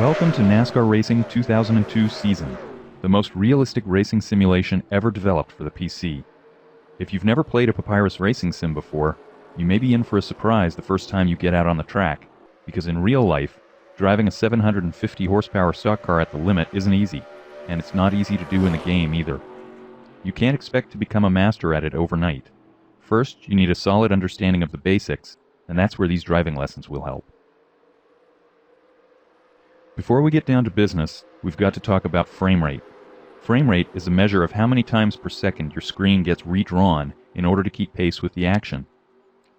Welcome to NASCAR Racing 2002 season, the most realistic racing simulation ever developed for the PC. If you've never played a Papyrus racing sim before, you may be in for a surprise the first time you get out on the track, because in real life, driving a 750 horsepower stock car at the limit isn't easy, and it's not easy to do in the game either. You can't expect to become a master at it overnight. First, you need a solid understanding of the basics, and that's where these driving lessons will help. Before we get down to business, we've got to talk about frame rate. Frame rate is a measure of how many times per second your screen gets redrawn in order to keep pace with the action.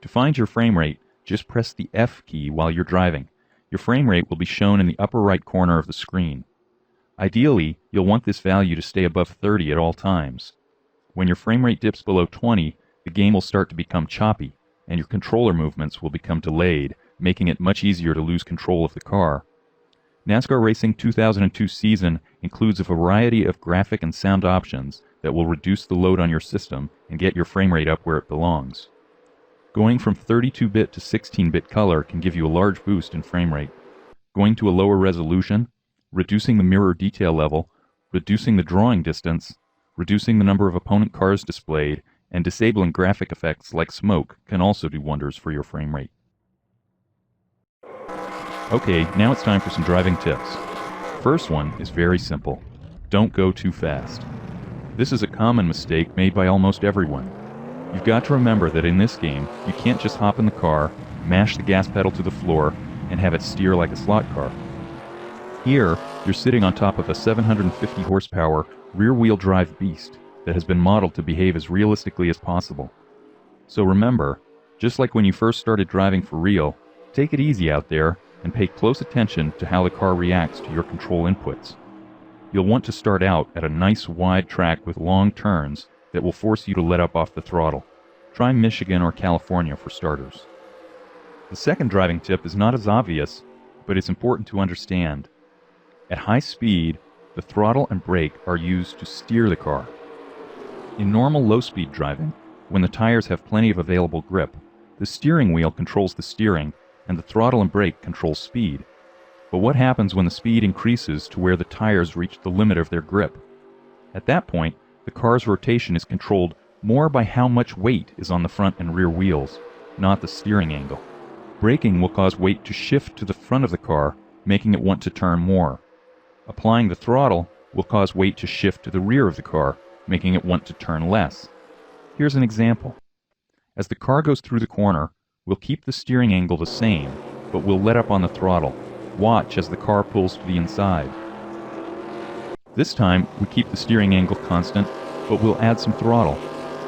To find your frame rate, just press the F key while you're driving. Your frame rate will be shown in the upper right corner of the screen. Ideally, you'll want this value to stay above 30 at all times. When your frame rate dips below 20, the game will start to become choppy, and your controller movements will become delayed, making it much easier to lose control of the car. NASCAR Racing 2002 season includes a variety of graphic and sound options that will reduce the load on your system and get your frame rate up where it belongs. Going from 32-bit to 16-bit color can give you a large boost in frame rate. Going to a lower resolution, reducing the mirror detail level, reducing the drawing distance, reducing the number of opponent cars displayed, and disabling graphic effects like smoke can also do wonders for your frame rate. Okay, now it's time for some driving tips. First one is very simple. Don't go too fast. This is a common mistake made by almost everyone. You've got to remember that in this game, you can't just hop in the car, mash the gas pedal to the floor, and have it steer like a slot car. Here, you're sitting on top of a 750 horsepower rear-wheel drive beast that has been modeled to behave as realistically as possible. So remember, just like when you first started driving for real, take it easy out there and pay close attention to how the car reacts to your control inputs. You'll want to start out at a nice wide track with long turns that will force you to let up off the throttle. Try Michigan or California for starters. The second driving tip is not as obvious, but it's important to understand. At high speed, the throttle and brake are used to steer the car. In normal low-speed driving, when the tires have plenty of available grip, the steering wheel controls the steering and the throttle and brake control speed. But what happens when the speed increases to where the tires reach the limit of their grip? At that point, the car's rotation is controlled more by how much weight is on the front and rear wheels, not the steering angle. Braking will cause weight to shift to the front of the car, making it want to turn more. Applying the throttle will cause weight to shift to the rear of the car, making it want to turn less. Here's an example. As the car goes through the corner, we'll keep the steering angle the same, but we'll let up on the throttle. Watch as the car pulls to the inside. This time, we keep the steering angle constant, but we'll add some throttle.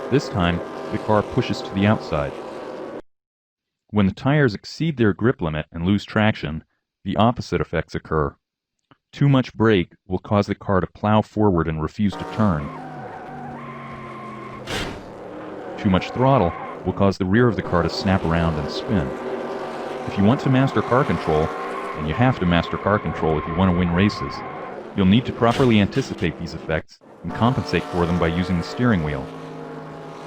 This time, the car pushes to the outside. When the tires exceed their grip limit and lose traction, the opposite effects occur. Too much brake will cause the car to plow forward and refuse to turn. Too much throttle will cause the rear of the car to snap around and spin. If you want to master car control, and you have to master car control if you want to win races, you'll need to properly anticipate these effects and compensate for them by using the steering wheel.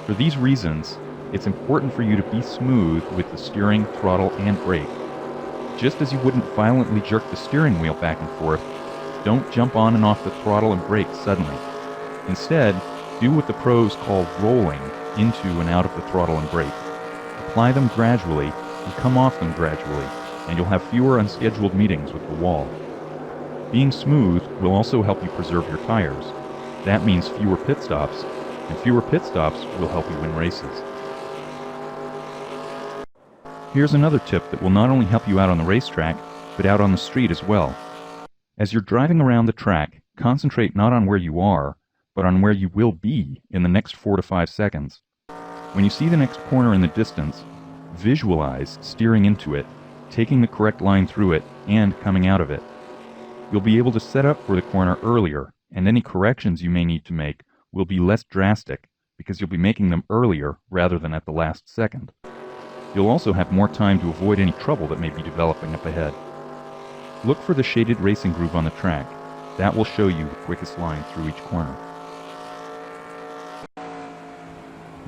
For these reasons, it's important for you to be smooth with the steering, throttle, and brake. Just as you wouldn't violently jerk the steering wheel back and forth, don't jump on and off the throttle and brake suddenly. Instead, do what the pros call rolling into and out of the throttle and brake. Apply them gradually and come off them gradually, and you'll have fewer unscheduled meetings with the wall. Being smooth will also help you preserve your tires. That means fewer pit stops, and fewer pit stops will help you win races. Here's another tip that will not only help you out on the racetrack, but out on the street as well. As you're driving around the track, concentrate not on where you are, but on where you will be in the next 4 to 5 seconds. When you see the next corner in the distance, visualize steering into it, taking the correct line through it, and coming out of it. You'll be able to set up for the corner earlier, and any corrections you may need to make will be less drastic because you'll be making them earlier rather than at the last second. You'll also have more time to avoid any trouble that may be developing up ahead. Look for the shaded racing groove on the track. That will show you the quickest line through each corner.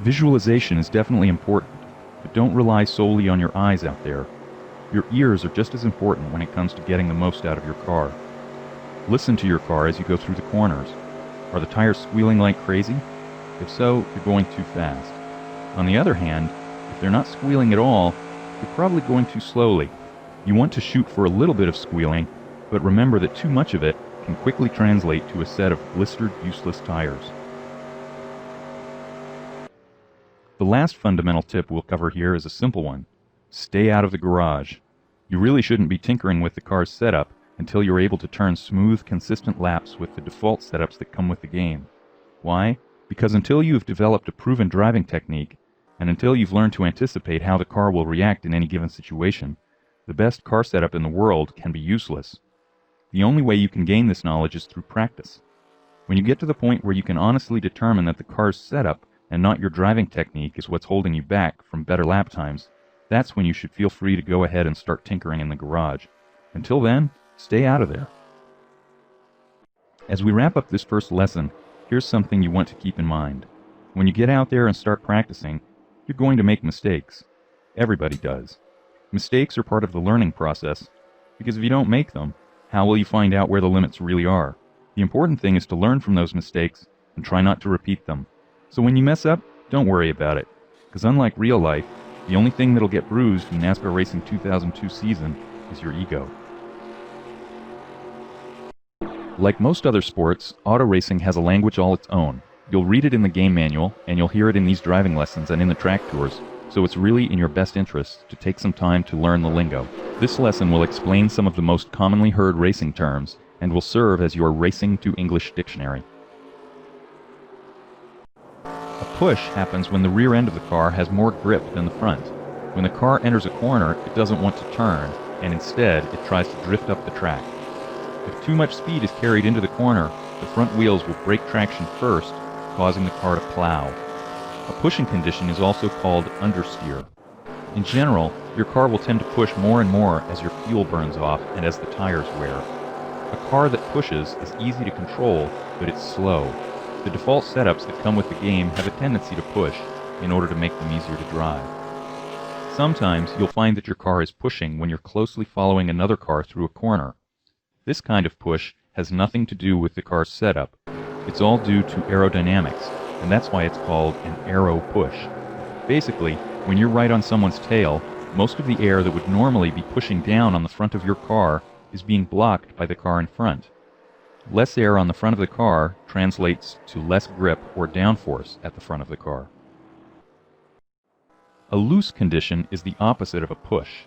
Visualization is definitely important, but don't rely solely on your eyes out there. Your ears are just as important when it comes to getting the most out of your car. Listen to your car as you go through the corners. Are the tires squealing like crazy? If so, you're going too fast. On the other hand, if they're not squealing at all, you're probably going too slowly. You want to shoot for a little bit of squealing, but remember that too much of it can quickly translate to a set of blistered, useless tires. The last fundamental tip we'll cover here is a simple one. Stay out of the garage. You really shouldn't be tinkering with the car's setup until you're able to turn smooth, consistent laps with the default setups that come with the game. Why? Because until you've developed a proven driving technique, and until you've learned to anticipate how the car will react in any given situation, the best car setup in the world can be useless. The only way you can gain this knowledge is through practice. When you get to the point where you can honestly determine that the car's setup and not your driving technique is what's holding you back from better lap times, that's when you should feel free to go ahead and start tinkering in the garage. Until then, stay out of there. As we wrap up this first lesson, here's something you want to keep in mind. When you get out there and start practicing, you're going to make mistakes. Everybody does. Mistakes are part of the learning process, because if you don't make them, how will you find out where the limits really are? The important thing is to learn from those mistakes and try not to repeat them. So when you mess up, don't worry about it, because unlike real life, the only thing that'll get bruised from NASCAR Racing 2002 season is your ego. Like most other sports, auto racing has a language all its own. You'll read it in the game manual, and you'll hear it in these driving lessons and in the track tours, so it's really in your best interest to take some time to learn the lingo. This lesson will explain some of the most commonly heard racing terms, and will serve as your Racing to English dictionary. A push happens when the rear end of the car has more grip than the front. When the car enters a corner, it doesn't want to turn, and instead it tries to drift up the track. If too much speed is carried into the corner, the front wheels will break traction first, causing the car to plow. A pushing condition is also called understeer. In general, your car will tend to push more and more as your fuel burns off and as the tires wear. A car that pushes is easy to control, but it's slow. The default setups that come with the game have a tendency to push in order to make them easier to drive. Sometimes you'll find that your car is pushing when you're closely following another car through a corner. This kind of push has nothing to do with the car's setup. It's all due to aerodynamics, and that's why it's called an aero push. Basically, when you're right on someone's tail, most of the air that would normally be pushing down on the front of your car is being blocked by the car in front. Less air on the front of the car translates to less grip or downforce at the front of the car. A loose condition is the opposite of a push.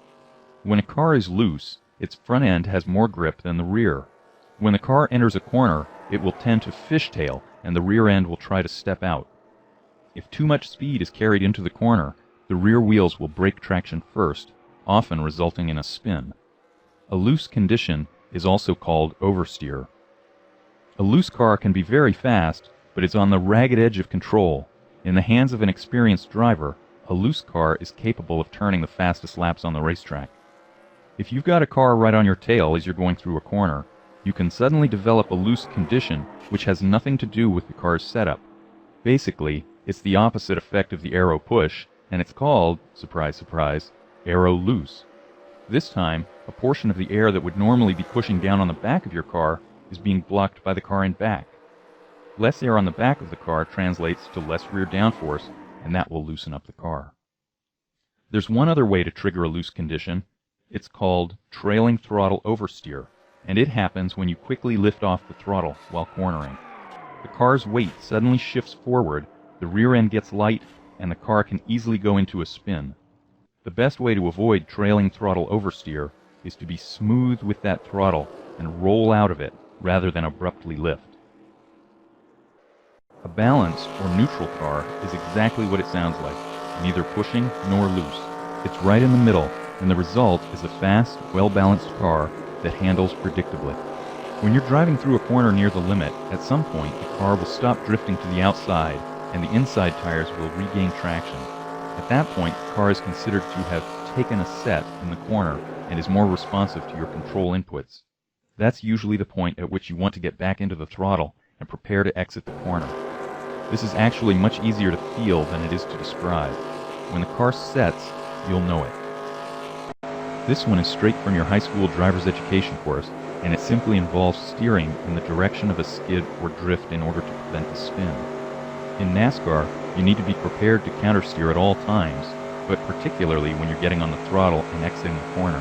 When a car is loose, its front end has more grip than the rear. When the car enters a corner, it will tend to fishtail, and the rear end will try to step out. If too much speed is carried into the corner, the rear wheels will break traction first, often resulting in a spin. A loose condition is also called oversteer. A loose car can be very fast, but it's on the ragged edge of control. In the hands of an experienced driver, a loose car is capable of turning the fastest laps on the racetrack. If you've got a car right on your tail as you're going through a corner, you can suddenly develop a loose condition which has nothing to do with the car's setup. Basically, it's the opposite effect of the aero push, and it's called, surprise surprise, aero loose. This time, a portion of the air that would normally be pushing down on the back of your car is being blocked by the car in back. Less air on the back of the car translates to less rear downforce, and that will loosen up the car. There's one other way to trigger a loose condition. It's called trailing throttle oversteer, and it happens when you quickly lift off the throttle while cornering. The car's weight suddenly shifts forward, the rear end gets light, and the car can easily go into a spin. The best way to avoid trailing throttle oversteer is to be smooth with that throttle and roll out of it rather than abruptly lift. A balanced or neutral car is exactly what it sounds like, neither pushing nor loose. It's right in the middle, and the result is a fast, well-balanced car that handles predictably. When you're driving through a corner near the limit, at some point the car will stop drifting to the outside, and the inside tires will regain traction. At that point, the car is considered to have taken a set in the corner and is more responsive to your control inputs. That's usually the point at which you want to get back into the throttle and prepare to exit the corner. This is actually much easier to feel than it is to describe. When the car sets, you'll know it. This one is straight from your high school driver's education course, and it simply involves steering in the direction of a skid or drift in order to prevent a spin. In NASCAR, you need to be prepared to countersteer at all times, but particularly when you're getting on the throttle and exiting the corner,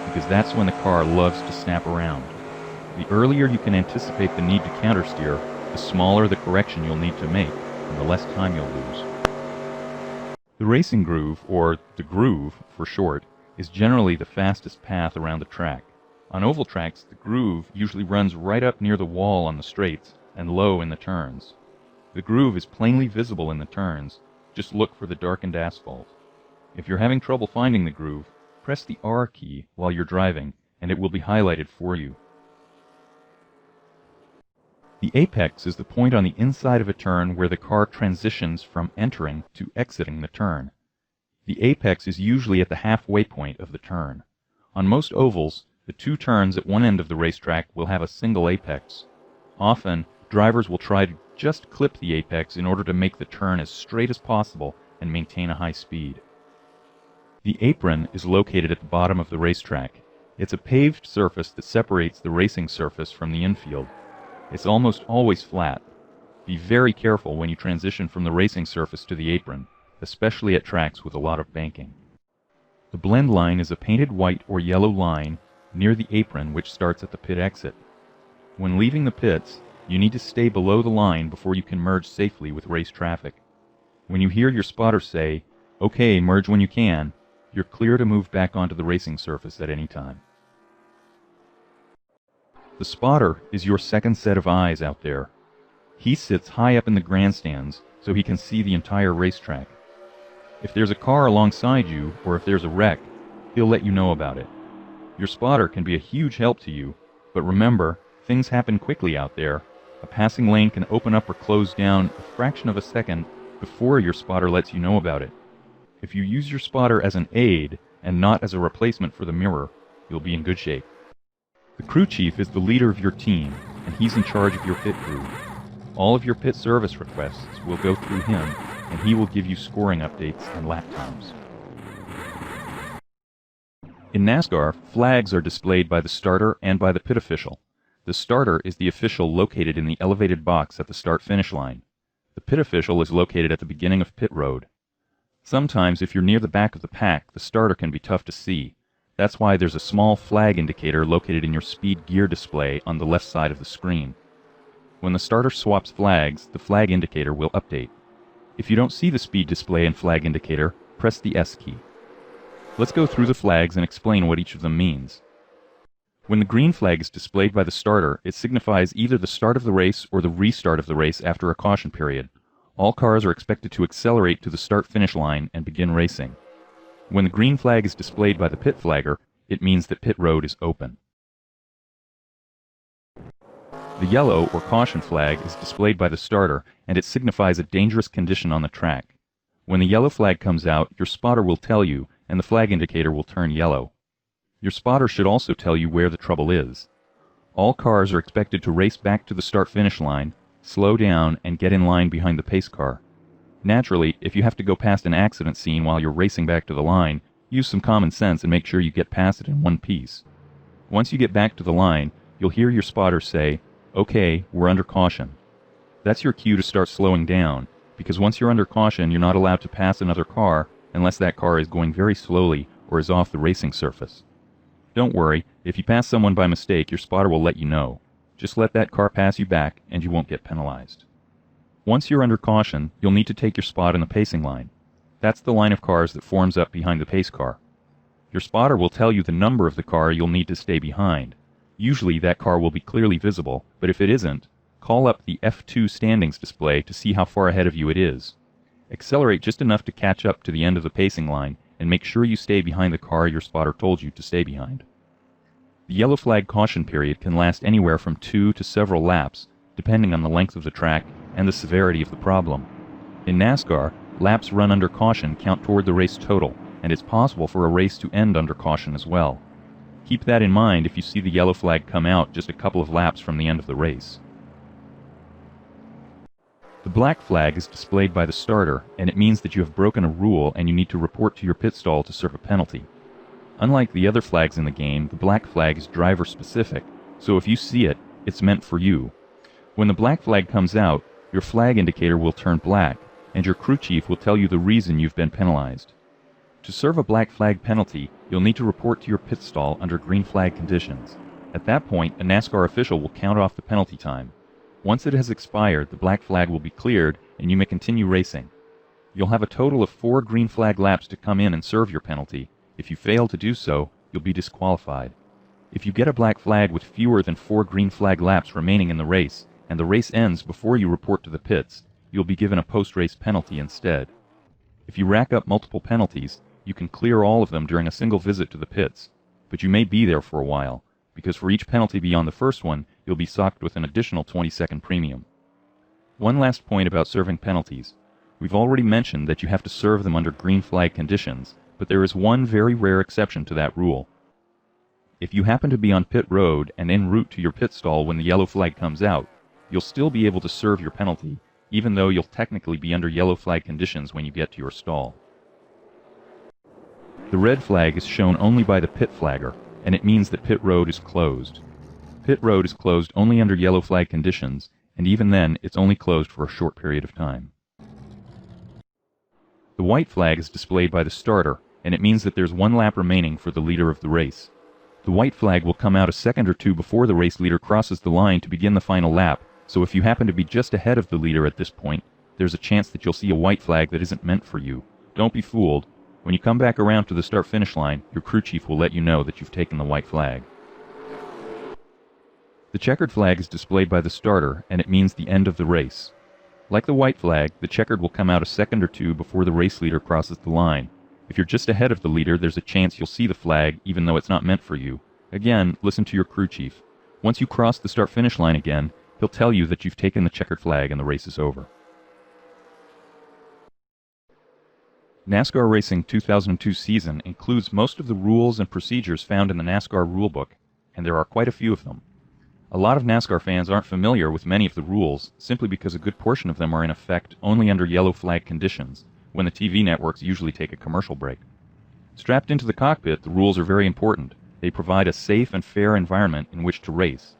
because that's when the car loves to snap around. The earlier you can anticipate the need to countersteer, the smaller the correction you'll need to make, and the less time you'll lose. The racing groove, or the groove for short, is generally the fastest path around the track. On oval tracks, the groove usually runs right up near the wall on the straights and low in the turns. The groove is plainly visible in the turns, just look for the darkened asphalt. If you're having trouble finding the groove, press the R key while you're driving, and it will be highlighted for you. The apex is the point on the inside of a turn where the car transitions from entering to exiting the turn. The apex is usually at the halfway point of the turn. On most ovals, the two turns at one end of the racetrack will have a single apex. Often, drivers will try to just clip the apex in order to make the turn as straight as possible and maintain a high speed. The apron is located at the bottom of the racetrack. It's a paved surface that separates the racing surface from the infield. It's almost always flat. Be very careful when you transition from the racing surface to the apron, especially at tracks with a lot of banking. The blend line is a painted white or yellow line near the apron which starts at the pit exit. When leaving the pits, you need to stay below the line before you can merge safely with race traffic. When you hear your spotter say, "Okay, merge when you can," you're clear to move back onto the racing surface at any time. The spotter is your second set of eyes out there. He sits high up in the grandstands so he can see the entire racetrack. If there's a car alongside you, or if there's a wreck, he'll let you know about it. Your spotter can be a huge help to you, but remember, things happen quickly out there. A passing lane can open up or close down a fraction of a second before your spotter lets you know about it. If you use your spotter as an aid and not as a replacement for the mirror, you'll be in good shape. The crew chief is the leader of your team, and he's in charge of your pit crew. All of your pit service requests will go through him, and he will give you scoring updates and lap times. In NASCAR, flags are displayed by the starter and by the pit official. The starter is the official located in the elevated box at the start-finish line. The pit official is located at the beginning of pit road. Sometimes, if you're near the back of the pack, the starter can be tough to see. That's why there's a small flag indicator located in your speed gear display on the left side of the screen. When the starter swaps flags, the flag indicator will update. If you don't see the speed display and flag indicator, press the S key. Let's go through the flags and explain what each of them means. When the green flag is displayed by the starter, it signifies either the start of the race or the restart of the race after a caution period. All cars are expected to accelerate to the start-finish line and begin racing. When the green flag is displayed by the pit flagger, it means that pit road is open. The yellow or caution flag is displayed by the starter, and it signifies a dangerous condition on the track. When the yellow flag comes out, your spotter will tell you, and the flag indicator will turn yellow. Your spotter should also tell you where the trouble is. All cars are expected to race back to the start-finish line, slow down, and get in line behind the pace car. Naturally, if you have to go past an accident scene while you're racing back to the line, use some common sense and make sure you get past it in one piece. Once you get back to the line, you'll hear your spotter say, "Okay, we're under caution." That's your cue to start slowing down, because once you're under caution, you're not allowed to pass another car unless that car is going very slowly or is off the racing surface. Don't worry, if you pass someone by mistake, your spotter will let you know. Just let that car pass you back and you won't get penalized. Once you're under caution, you'll need to take your spot in the pacing line. That's the line of cars that forms up behind the pace car. Your spotter will tell you the number of the car you'll need to stay behind. Usually that car will be clearly visible, but if it isn't, call up the F2 standings display to see how far ahead of you it is. Accelerate just enough to catch up to the end of the pacing line, and make sure you stay behind the car your spotter told you to stay behind. The yellow flag caution period can last anywhere from 2 to several laps, depending on the length of the track and the severity of the problem. In NASCAR, laps run under caution count toward the race total, and it's possible for a race to end under caution as well. Keep that in mind if you see the yellow flag come out just a couple of laps from the end of the race. The black flag is displayed by the starter, and it means that you have broken a rule and you need to report to your pit stall to serve a penalty. Unlike the other flags in the game, the black flag is driver specific, so if you see it, it's meant for you. When the black flag comes out, your flag indicator will turn black, and your crew chief will tell you the reason you've been penalized. To serve a black flag penalty, you'll need to report to your pit stall under green flag conditions. At that point, a NASCAR official will count off the penalty time. Once it has expired, the black flag will be cleared, and you may continue racing. You'll have a total of 4 green flag laps to come in and serve your penalty. If you fail to do so, you'll be disqualified. If you get a black flag with fewer than 4 green flag laps remaining in the race, and the race ends before you report to the pits, you'll be given a post-race penalty instead. If you rack up multiple penalties, you can clear all of them during a single visit to the pits, but you may be there for a while, because for each penalty beyond the first one, you'll be socked with an additional 20-second premium. One last point about serving penalties. We've already mentioned that you have to serve them under green flag conditions, but there is one very rare exception to that rule. If you happen to be on pit road and en route to your pit stall when the yellow flag comes out, you'll still be able to serve your penalty, even though you'll technically be under yellow flag conditions when you get to your stall. The red flag is shown only by the pit flagger, and it means that pit road is closed. Pit road is closed only under yellow flag conditions, and even then, it's only closed for a short period of time. The white flag is displayed by the starter, and it means that there's 1 lap remaining for the leader of the race. The white flag will come out a second or two before the race leader crosses the line to begin the final lap, so if you happen to be just ahead of the leader at this point, there's a chance that you'll see a white flag that isn't meant for you. Don't be fooled. When you come back around to the start-finish line, your crew chief will let you know that you've taken the white flag. The checkered flag is displayed by the starter, and it means the end of the race. Like the white flag, the checkered will come out a second or two before the race leader crosses the line. If you're just ahead of the leader, there's a chance you'll see the flag, even though it's not meant for you. Again, listen to your crew chief. Once you cross the start-finish line again, he'll tell you that you've taken the checkered flag and the race is over. NASCAR Racing 2002 season includes most of the rules and procedures found in the NASCAR rulebook, and there are quite a few of them. A lot of NASCAR fans aren't familiar with many of the rules, simply because a good portion of them are in effect only under yellow flag conditions, when the TV networks usually take a commercial break. Strapped into the cockpit, the rules are very important. They provide a safe and fair environment in which to race.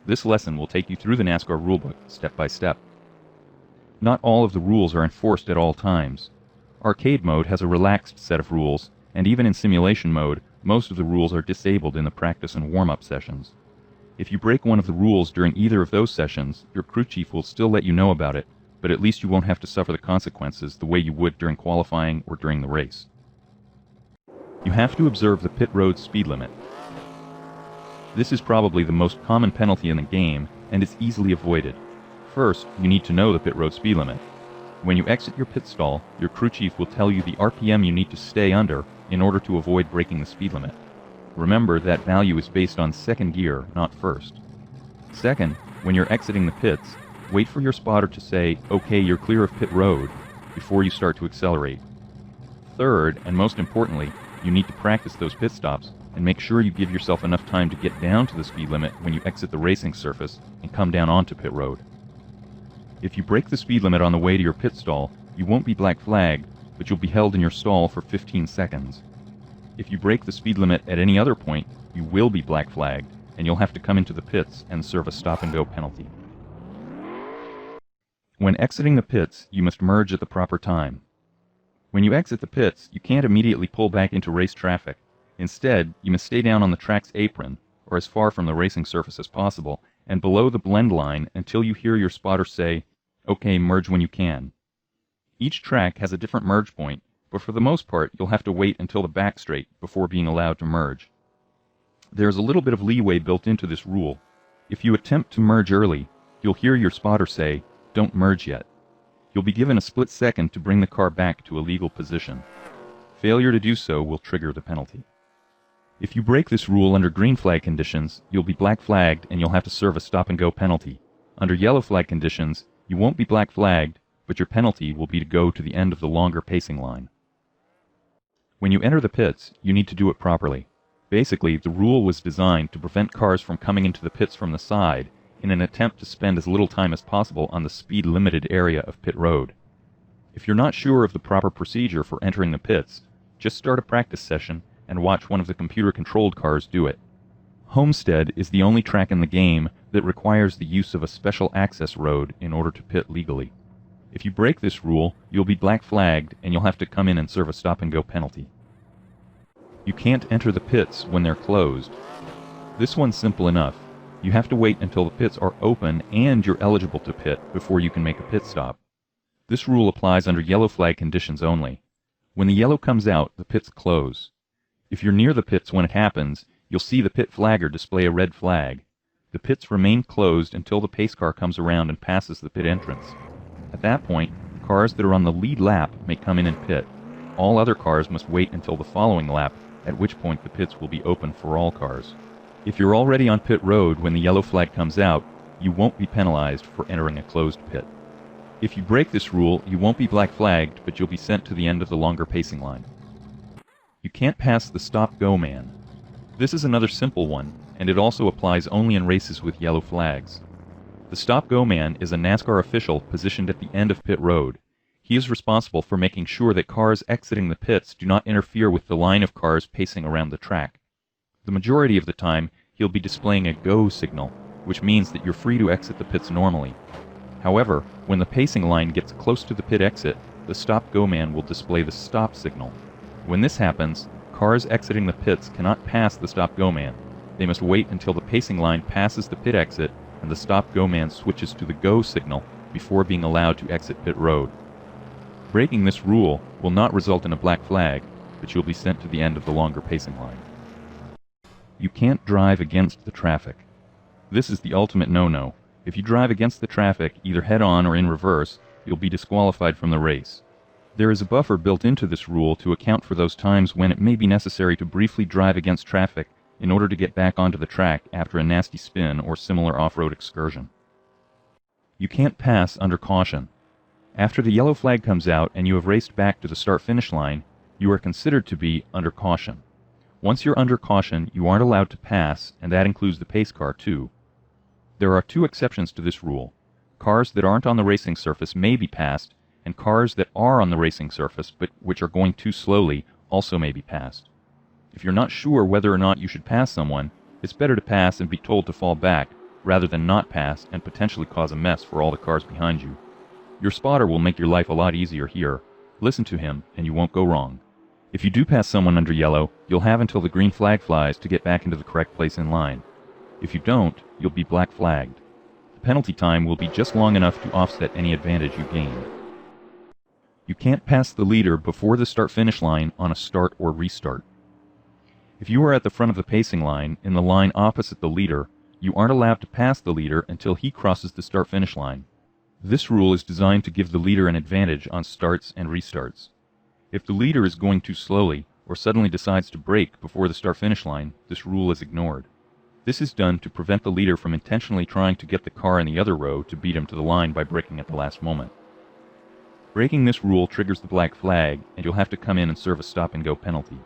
This lesson will take you through the NASCAR rulebook, step by step. Not all of the rules are enforced at all times. Arcade mode has a relaxed set of rules, and even in simulation mode, most of the rules are disabled in the practice and warm-up sessions. If you break one of the rules during either of those sessions, your crew chief will still let you know about it, but at least you won't have to suffer the consequences the way you would during qualifying or during the race. You have to observe the pit road speed limit. This is probably the most common penalty in the game, and is easily avoided. First, you need to know the pit road speed limit. When you exit your pit stall, your crew chief will tell you the RPM you need to stay under in order to avoid breaking the speed limit. Remember, that value is based on second gear, not first. Second, when you're exiting the pits, wait for your spotter to say, "Okay, you're clear of pit road," before you start to accelerate. Third, and most importantly, you need to practice those pit stops and make sure you give yourself enough time to get down to the speed limit when you exit the racing surface and come down onto pit road. If you break the speed limit on the way to your pit stall, you won't be black flagged, but you'll be held in your stall for 15 seconds. If you break the speed limit at any other point, you will be black flagged, and you'll have to come into the pits and serve a stop-and-go penalty. When exiting the pits, you must merge at the proper time. When you exit the pits, you can't immediately pull back into race traffic. Instead, you must stay down on the track's apron, or as far from the racing surface as possible, and below the blend line until you hear your spotter say, "Okay, merge when you can." Each track has a different merge point, but for the most part, you'll have to wait until the back straight before being allowed to merge. There's a little bit of leeway built into this rule. If you attempt to merge early, you'll hear your spotter say, "Don't merge yet." You'll be given a split second to bring the car back to a legal position. Failure to do so will trigger the penalty. If you break this rule under green flag conditions, you'll be black flagged and you'll have to serve a stop-and-go penalty. Under yellow flag conditions, you won't be black flagged, but your penalty will be to go to the end of the longer pacing line. When you enter the pits, you need to do it properly. Basically, the rule was designed to prevent cars from coming into the pits from the side in an attempt to spend as little time as possible on the speed-limited area of pit road. If you're not sure of the proper procedure for entering the pits, just start a practice session and watch one of the computer-controlled cars do it. Homestead is the only track in the game that requires the use of a special access road in order to pit legally. If you break this rule, you'll be black flagged and you'll have to come in and serve a stop-and-go penalty. You can't enter the pits when they're closed. This one's simple enough. You have to wait until the pits are open and you're eligible to pit before you can make a pit stop. This rule applies under yellow flag conditions only. When the yellow comes out, the pits close. If you're near the pits when it happens, you'll see the pit flagger display a red flag. The pits remain closed until the pace car comes around and passes the pit entrance. At that point, cars that are on the lead lap may come in and pit. All other cars must wait until the following lap, at which point the pits will be open for all cars. If you're already on pit road when the yellow flag comes out, you won't be penalized for entering a closed pit. If you break this rule, you won't be black flagged, but you'll be sent to the end of the longer pacing line. You can't pass the stop-go man. This is another simple one, and it also applies only in races with yellow flags. The stop-go man is a NASCAR official positioned at the end of pit road. He is responsible for making sure that cars exiting the pits do not interfere with the line of cars pacing around the track. The majority of the time, he'll be displaying a go signal, which means that you're free to exit the pits normally. However, when the pacing line gets close to the pit exit, the stop-go man will display the stop signal. When this happens, cars exiting the pits cannot pass the stop-go man. They must wait until the pacing line passes the pit exit and the stop-go man switches to the go signal before being allowed to exit pit road. Breaking this rule will not result in a black flag, but you'll be sent to the end of the longer pacing line. You can't drive against the traffic. This is the ultimate no-no. If you drive against the traffic, either head-on or in reverse, you'll be disqualified from the race. There is a buffer built into this rule to account for those times when it may be necessary to briefly drive against traffic in order to get back onto the track after a nasty spin or similar off-road excursion. You can't pass under caution. After the yellow flag comes out and you have raced back to the start-finish line, you are considered to be under caution. Once you're under caution, you aren't allowed to pass, and that includes the pace car too. There are two exceptions to this rule. Cars that aren't on the racing surface may be passed, and cars that are on the racing surface but which are going too slowly also may be passed. If you're not sure whether or not you should pass someone, it's better to pass and be told to fall back, rather than not pass and potentially cause a mess for all the cars behind you. Your spotter will make your life a lot easier here. Listen to him, and you won't go wrong. If you do pass someone under yellow, you'll have until the green flag flies to get back into the correct place in line. If you don't, you'll be black flagged. The penalty time will be just long enough to offset any advantage you gain. You can't pass the leader before the start-finish line on a start or restart. If you are at the front of the pacing line, in the line opposite the leader, you aren't allowed to pass the leader until he crosses the start-finish line. This rule is designed to give the leader an advantage on starts and restarts. If the leader is going too slowly, or suddenly decides to brake before the start-finish line, this rule is ignored. This is done to prevent the leader from intentionally trying to get the car in the other row to beat him to the line by braking at the last moment. Breaking this rule triggers the black flag, and you'll have to come in and serve a stop-and-go penalty.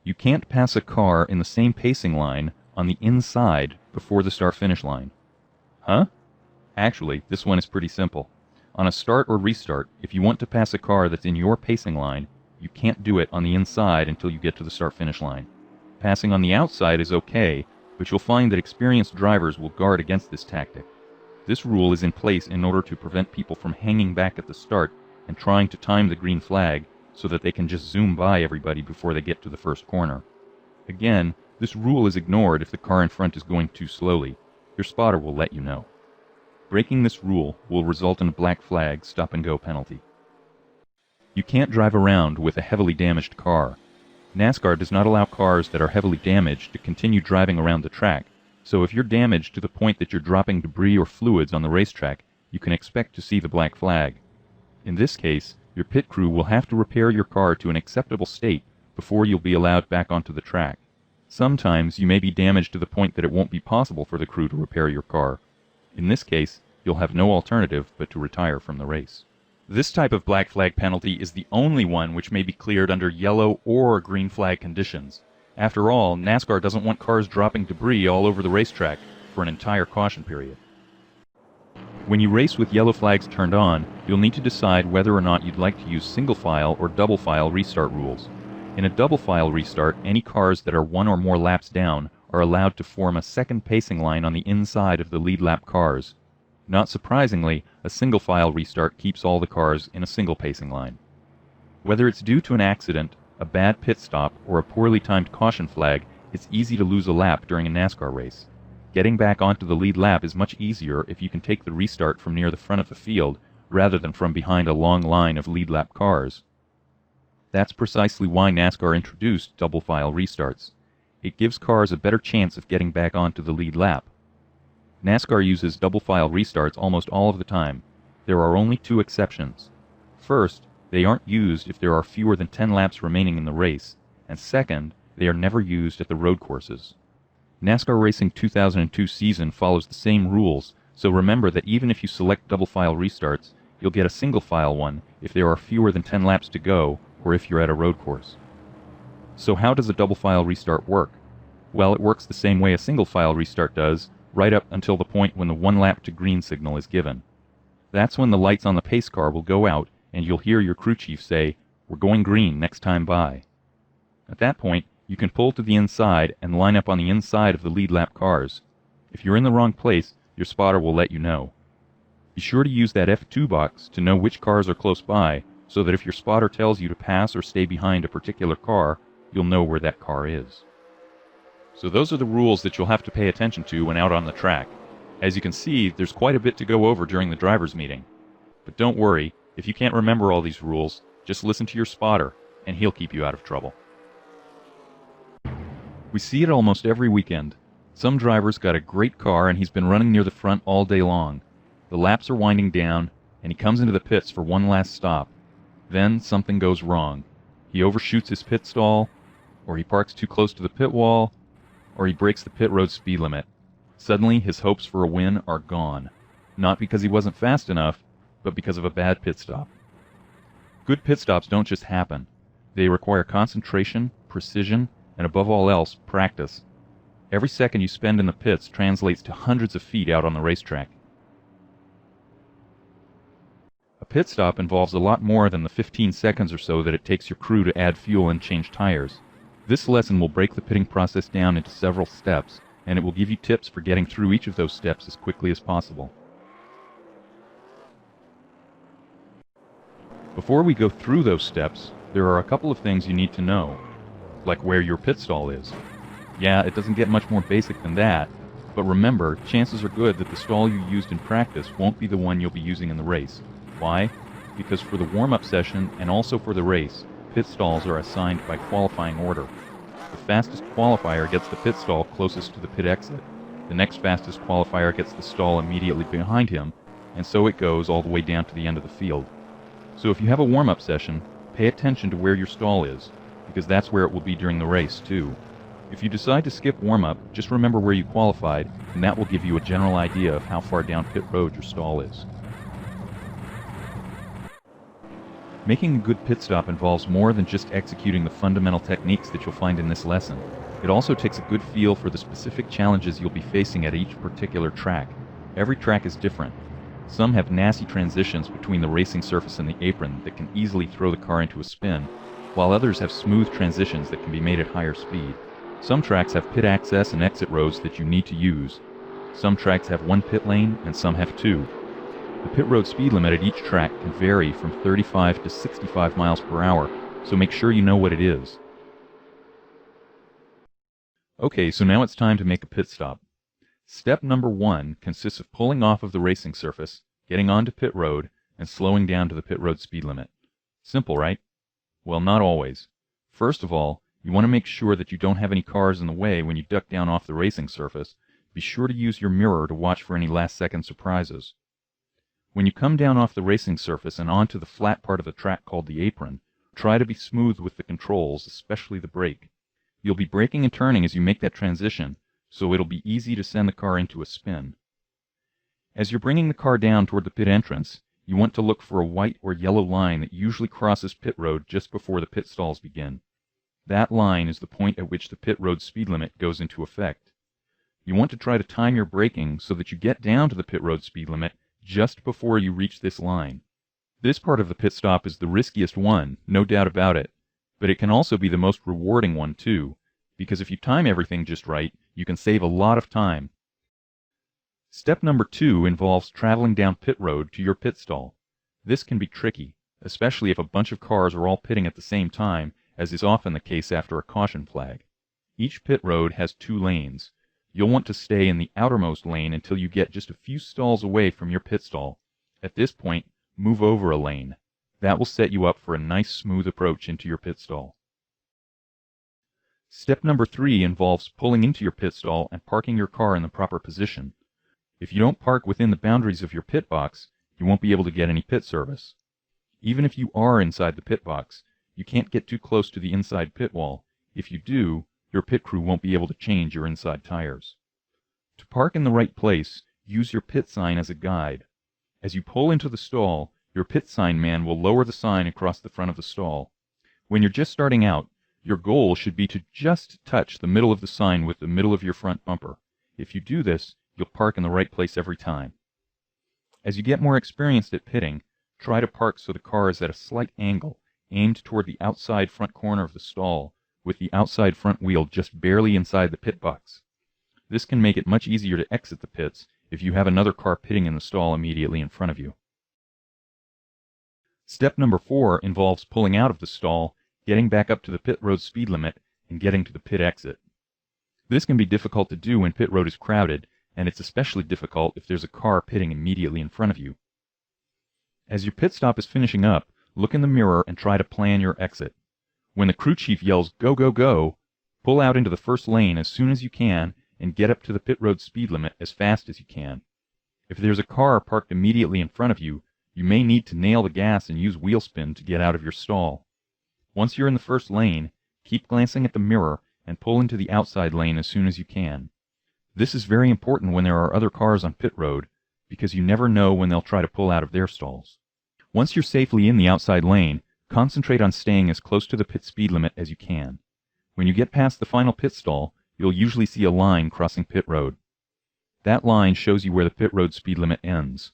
You can't pass a car in the same pacing line on the inside before the start-finish line. Huh? Actually, this one is pretty simple. On a start or restart, if you want to pass a car that's in your pacing line, you can't do it on the inside until you get to the start-finish line. Passing on the outside is okay, but you'll find that experienced drivers will guard against this tactic. This rule is in place in order to prevent people from hanging back at the start and trying to time the green flag so that they can just zoom by everybody before they get to the first corner. Again, this rule is ignored if the car in front is going too slowly. Your spotter will let you know. Breaking this rule will result in a black flag stop-and-go penalty. You can't drive around with a heavily damaged car. NASCAR does not allow cars that are heavily damaged to continue driving around the track, so if you're damaged to the point that you're dropping debris or fluids on the racetrack, you can expect to see the black flag. In this case, your pit crew will have to repair your car to an acceptable state before you'll be allowed back onto the track. Sometimes you may be damaged to the point that it won't be possible for the crew to repair your car. In this case, you'll have no alternative but to retire from the race. This type of black flag penalty is the only one which may be cleared under yellow or green flag conditions. After all, NASCAR doesn't want cars dropping debris all over the racetrack for an entire caution period. When you race with yellow flags turned on, you'll need to decide whether or not you'd like to use single file or double file restart rules. In a double file restart, any cars that are one or more laps down are allowed to form a second pacing line on the inside of the lead lap cars. Not surprisingly, a single file restart keeps all the cars in a single pacing line. Whether it's due to an accident, a bad pit stop, or a poorly timed caution flag, it's easy to lose a lap during a NASCAR race. Getting back onto the lead lap is much easier if you can take the restart from near the front of the field rather than from behind a long line of lead lap cars. That's precisely why NASCAR introduced double file restarts. It gives cars a better chance of getting back onto the lead lap. NASCAR uses double file restarts almost all of the time. There are only two exceptions. First, they aren't used if there are fewer than 10 laps remaining in the race, and second, they are never used at the road courses. NASCAR Racing 2002 season follows the same rules, so remember that even if you select double file restarts, you'll get a single file one if there are fewer than 10 laps to go or if you're at a road course. So how does a double file restart work? Well, it works the same way a single file restart does, right up until the point when the 1 lap to green signal is given. That's when the lights on the pace car will go out and you'll hear your crew chief say, "We're going green next time by." At that point, you can pull to the inside and line up on the inside of the lead lap cars. If you're in the wrong place, your spotter will let you know. Be sure to use that F2 box to know which cars are close by, so that if your spotter tells you to pass or stay behind a particular car, you'll know where that car is. So those are the rules that you'll have to pay attention to when out on the track. As you can see, there's quite a bit to go over during the driver's meeting. But don't worry, if you can't remember all these rules, just listen to your spotter, and he'll keep you out of trouble. We see it almost every weekend. Some driver's got a great car and he's been running near the front all day long. The laps are winding down, and he comes into the pits for one last stop. Then something goes wrong. He overshoots his pit stall, or he parks too close to the pit wall, or he breaks the pit road speed limit. Suddenly, his hopes for a win are gone. Not because he wasn't fast enough, but because of a bad pit stop. Good pit stops don't just happen. They require concentration, precision, and above all else, practice. Every second you spend in the pits translates to hundreds of feet out on the racetrack. A pit stop involves a lot more than the 15 seconds or so that it takes your crew to add fuel and change tires. This lesson will break the pitting process down into several steps, and it will give you tips for getting through each of those steps as quickly as possible. Before we go through those steps, there are a couple of things you need to know, like where your pit stall is. Yeah, it doesn't get much more basic than that, but remember, chances are good that the stall you used in practice won't be the one you'll be using in the race. Why? Because for the warm-up session and also for the race, pit stalls are assigned by qualifying order. The fastest qualifier gets the pit stall closest to the pit exit. The next fastest qualifier gets the stall immediately behind him, and so it goes all the way down to the end of the field. So if you have a warm-up session, pay attention to where your stall is, because that's where it will be during the race, too. If you decide to skip warm-up, just remember where you qualified, and that will give you a general idea of how far down pit road your stall is. Making a good pit stop involves more than just executing the fundamental techniques that you'll find in this lesson. It also takes a good feel for the specific challenges you'll be facing at each particular track. Every track is different. Some have nasty transitions between the racing surface and the apron that can easily throw the car into a spin, while others have smooth transitions that can be made at higher speed. Some tracks have pit access and exit roads that you need to use. Some tracks have one pit lane and some have two. The pit road speed limit at each track can vary from 35 to 65 miles per hour, so make sure you know what it is. Okay, so now it's time to make a pit stop. Step number 1 consists of pulling off of the racing surface, getting onto pit road, and slowing down to the pit road speed limit. Simple, right? Well, not always. First of all, you want to make sure that you don't have any cars in the way when you duck down off the racing surface. Be sure to use your mirror to watch for any last-second surprises. When you come down off the racing surface and onto the flat part of the track called the apron, try to be smooth with the controls, especially the brake. You'll be braking and turning as you make that transition, so it'll be easy to send the car into a spin. As you're bringing the car down toward the pit entrance, you want to look for a white or yellow line that usually crosses pit road just before the pit stalls begin. That line is the point at which the pit road speed limit goes into effect. You want to try to time your braking so that you get down to the pit road speed limit just before you reach this line. This part of the pit stop is the riskiest one, no doubt about it, But it can also be the most rewarding one too, because if you time everything just right, you can save a lot of time. Step number 2 involves traveling down pit road to your pit stall. This can be tricky, especially if a bunch of cars are all pitting at the same time, as is often the case after a caution flag. Each pit road has 2 lanes. You'll want to stay in the outermost lane until you get just a few stalls away from your pit stall. At this point, move over a lane. That will set you up for a nice smooth approach into your pit stall. Step number 3 involves pulling into your pit stall and parking your car in the proper position. If you don't park within the boundaries of your pit box, you won't be able to get any pit service. Even if you are inside the pit box, you can't get too close to the inside pit wall. If you do, your pit crew won't be able to change your inside tires. To park in the right place, use your pit sign as a guide. As you pull into the stall, your pit sign man will lower the sign across the front of the stall. When you're just starting out, your goal should be to just touch the middle of the sign with the middle of your front bumper. If you do this, you'll park in the right place every time. As you get more experienced at pitting, try to park so the car is at a slight angle, aimed toward the outside front corner of the stall, with the outside front wheel just barely inside the pit box. This can make it much easier to exit the pits if you have another car pitting in the stall immediately in front of you. Step number 4 involves pulling out of the stall, getting back up to the pit road speed limit, and getting to the pit exit. This can be difficult to do when pit road is crowded, and it's especially difficult if there's a car pitting immediately in front of you. As your pit stop is finishing up, look in the mirror and try to plan your exit. When the crew chief yells, "Go, go, go," pull out into the first lane as soon as you can and get up to the pit road speed limit as fast as you can. If there's a car parked immediately in front of you, you may need to nail the gas and use wheel spin to get out of your stall. Once you're in the first lane, keep glancing at the mirror and pull into the outside lane as soon as you can. This is very important when there are other cars on pit road, because you never know when they'll try to pull out of their stalls. Once you're safely in the outside lane, concentrate on staying as close to the pit speed limit as you can. When you get past the final pit stall, you'll usually see a line crossing pit road. That line shows you where the pit road speed limit ends.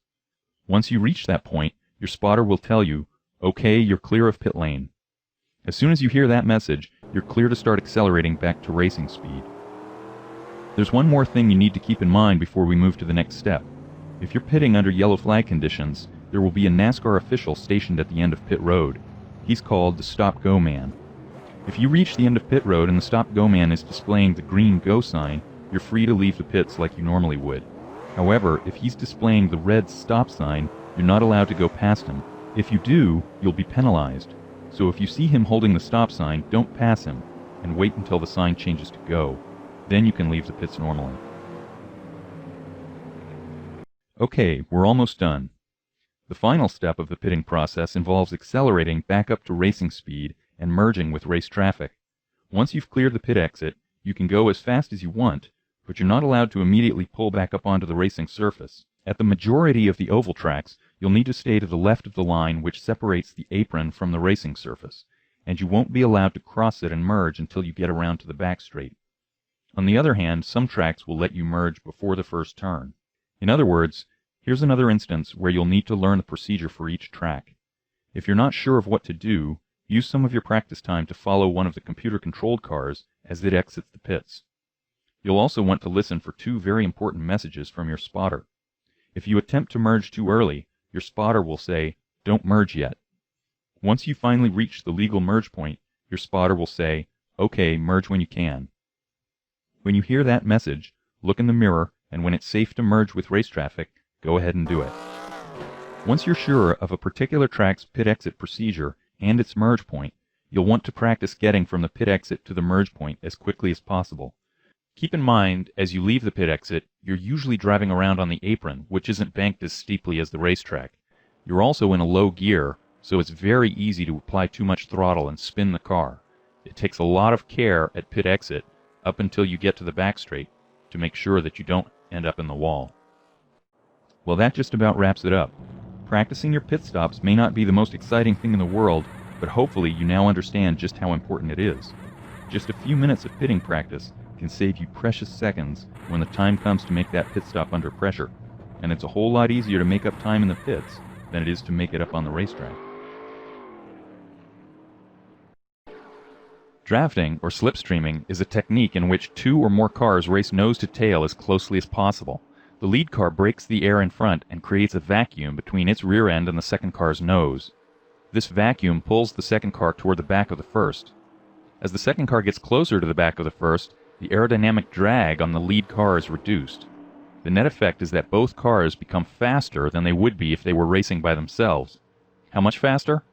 Once you reach that point, your spotter will tell you, "Okay, you're clear of pit lane." As soon as you hear that message, you're clear to start accelerating back to racing speed. There's one more thing you need to keep in mind before we move to the next step. If you're pitting under yellow flag conditions, there will be a NASCAR official stationed at the end of pit road. He's called the stop-go man. If you reach the end of pit road and the stop-go man is displaying the green go sign, you're free to leave the pits like you normally would. However, if he's displaying the red stop sign, you're not allowed to go past him. If you do, you'll be penalized. So if you see him holding the stop sign, don't pass him, and wait until the sign changes to go. Then you can leave the pits normally. Okay, we're almost done. The final step of the pitting process involves accelerating back up to racing speed and merging with race traffic. Once you've cleared the pit exit, you can go as fast as you want, but you're not allowed to immediately pull back up onto the racing surface. At the majority of the oval tracks, you'll need to stay to the left of the line which separates the apron from the racing surface, and you won't be allowed to cross it and merge until you get around to the back straight. On the other hand, some tracks will let you merge before the first turn. In other words, here's another instance where you'll need to learn the procedure for each track. If you're not sure of what to do, use some of your practice time to follow one of the computer-controlled cars as it exits the pits. You'll also want to listen for 2 very important messages from your spotter. If you attempt to merge too early, your spotter will say, "Don't merge yet." Once you finally reach the legal merge point, your spotter will say, "Okay, merge when you can." When you hear that message, look in the mirror, and when it's safe to merge with race traffic, go ahead and do it. Once you're sure of a particular track's pit exit procedure and its merge point, you'll want to practice getting from the pit exit to the merge point as quickly as possible. Keep in mind, as you leave the pit exit, you're usually driving around on the apron, which isn't banked as steeply as the racetrack. You're also in a low gear, so it's very easy to apply too much throttle and spin the car. It takes a lot of care at pit exit up until you get to the back straight to make sure that you don't end up in the wall. Well, that just about wraps it up. Practicing your pit stops may not be the most exciting thing in the world, but hopefully you now understand just how important it is. Just a few minutes of pitting practice can save you precious seconds when the time comes to make that pit stop under pressure, and it's a whole lot easier to make up time in the pits than it is to make it up on the racetrack. Drafting, or slipstreaming, is a technique in which two or more cars race nose to tail as closely as possible. The lead car breaks the air in front and creates a vacuum between its rear end and the second car's nose. This vacuum pulls the second car toward the back of the first. As the second car gets closer to the back of the first, the aerodynamic drag on the lead car is reduced. The net effect is that both cars become faster than they would be if they were racing by themselves. How much faster?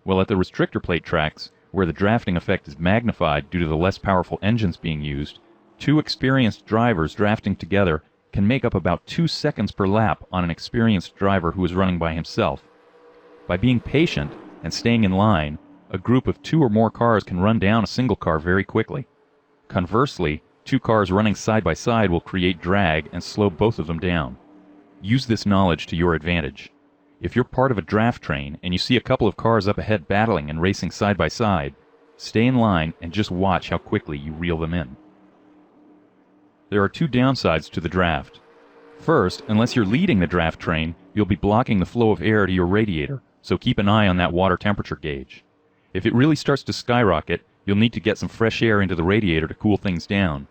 Well, at the restrictor plate tracks, where the drafting effect is magnified due to the less powerful engines being used, two experienced drivers drafting together can make up about 2 seconds per lap on an experienced driver who is running by himself. By being patient and staying in line, a group of 2 or more cars can run down a single car very quickly. Conversely, 2 cars running side by side will create drag and slow both of them down. Use this knowledge to your advantage. If you're part of a draft train and you see a couple of cars up ahead battling and racing side by side, stay in line and just watch how quickly you reel them in. There are 2 downsides to the draft. First, unless you're leading the draft train, you'll be blocking the flow of air to your radiator, so keep an eye on that water temperature gauge. If it really starts to skyrocket, you'll need to get some fresh air into the radiator to cool things down.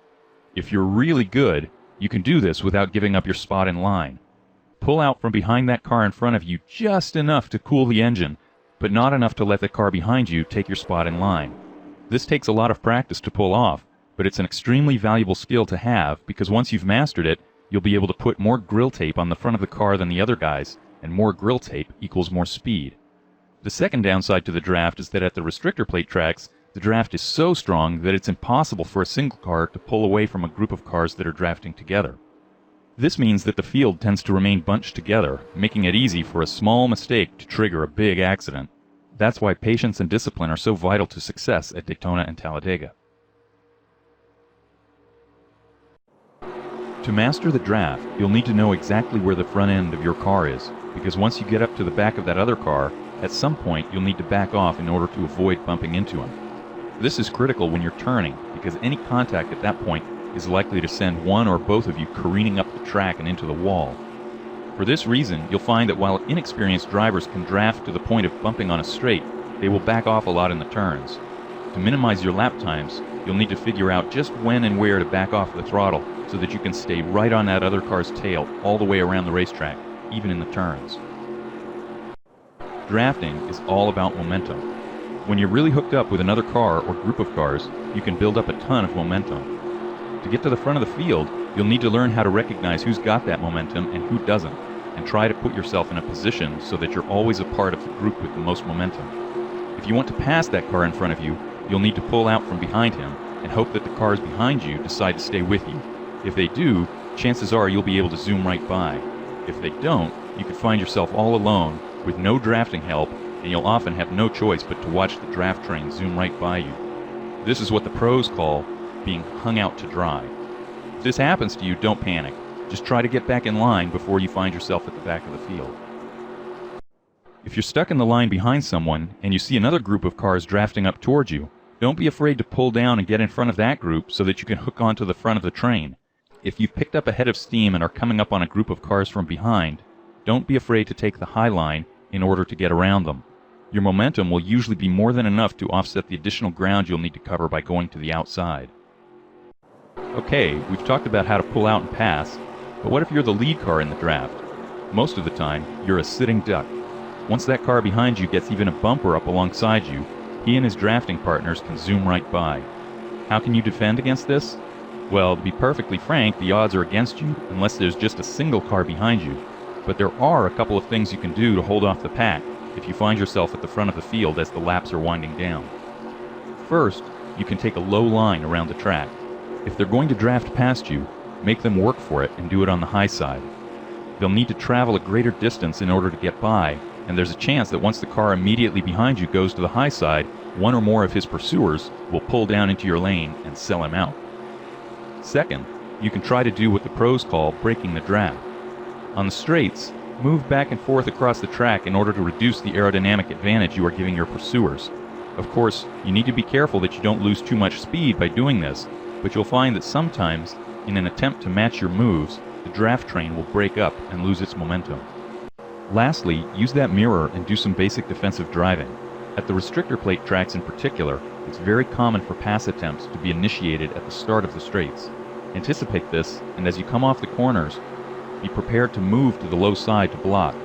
If you're really good, you can do this without giving up your spot in line. Pull out from behind that car in front of you just enough to cool the engine, but not enough to let the car behind you take your spot in line. This takes a lot of practice to pull off, but it's an extremely valuable skill to have because once you've mastered it, you'll be able to put more grill tape on the front of the car than the other guys, and more grill tape equals more speed. The second downside to the draft is that at the restrictor plate tracks, the draft is so strong that it's impossible for a single car to pull away from a group of cars that are drafting together. This means that the field tends to remain bunched together, making it easy for a small mistake to trigger a big accident. That's why patience and discipline are so vital to success at Daytona and Talladega. To master the draft, you'll need to know exactly where the front end of your car is, because once you get up to the back of that other car, at some point you'll need to back off in order to avoid bumping into him. This is critical when you're turning, because any contact at that point is likely to send one or both of you careening up the track and into the wall. For this reason, you'll find that while inexperienced drivers can draft to the point of bumping on a straight, they will back off a lot in the turns. To minimize your lap times, you'll need to figure out just when and where to back off the throttle so that you can stay right on that other car's tail all the way around the racetrack, even in the turns. Drafting is all about momentum. When you're really hooked up with another car or group of cars, you can build up a ton of momentum. To get to the front of the field, you'll need to learn how to recognize who's got that momentum and who doesn't, and try to put yourself in a position so that you're always a part of the group with the most momentum. If you want to pass that car in front of you, you'll need to pull out from behind him and hope that the cars behind you decide to stay with you. If they do, chances are you'll be able to zoom right by. If they don't, you could find yourself all alone with no drafting help, and you'll often have no choice but to watch the draft train zoom right by you. This is what the pros call being hung out to dry. If this happens to you, don't panic. Just try to get back in line before you find yourself at the back of the field. If you're stuck in the line behind someone and you see another group of cars drafting up towards you, don't be afraid to pull down and get in front of that group so that you can hook onto the front of the train. If you've picked up a head of steam and are coming up on a group of cars from behind, don't be afraid to take the high line in order to get around them. Your momentum will usually be more than enough to offset the additional ground you'll need to cover by going to the outside. Okay, we've talked about how to pull out and pass, but what if you're the lead car in the draft? Most of the time, you're a sitting duck. Once that car behind you gets even a bumper up alongside you, he and his drafting partners can zoom right by. How can you defend against this? Well, to be perfectly frank, the odds are against you unless there's just a single car behind you, but there are a couple of things you can do to hold off the pack if you find yourself at the front of the field as the laps are winding down. First, you can take a low line around the track. If they're going to draft past you, make them work for it and do it on the high side. They'll need to travel a greater distance in order to get by, and there's a chance that once the car immediately behind you goes to the high side, one or more of his pursuers will pull down into your lane and sell him out. Second, you can try to do what the pros call breaking the draft. On the straights, move back and forth across the track in order to reduce the aerodynamic advantage you are giving your pursuers. Of course, you need to be careful that you don't lose too much speed by doing this, but you'll find that sometimes, in an attempt to match your moves, the draft train will break up and lose its momentum. Lastly, use that mirror and do some basic defensive driving. At the restrictor plate tracks in particular, it's very common for pass attempts to be initiated at the start of the straights. Anticipate this, and as you come off the corners, be prepared to move to the low side to block.